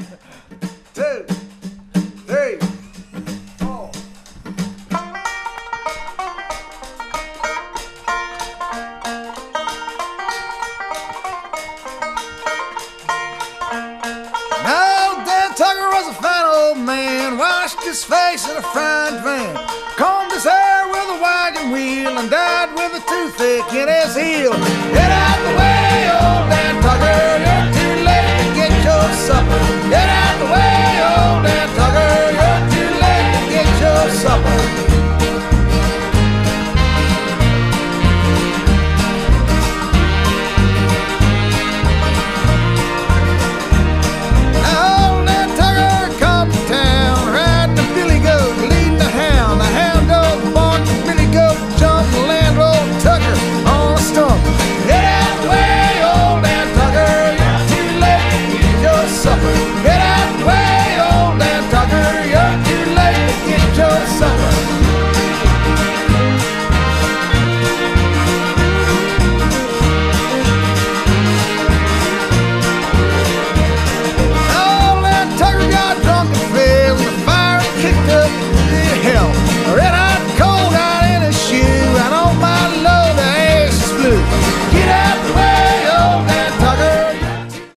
2, 3, 4. Now, Dan Tucker was a fine old man, washed his face in a frying pan, combed his hair with a wagon wheel, and died with a toothache in his heel. Get out the way!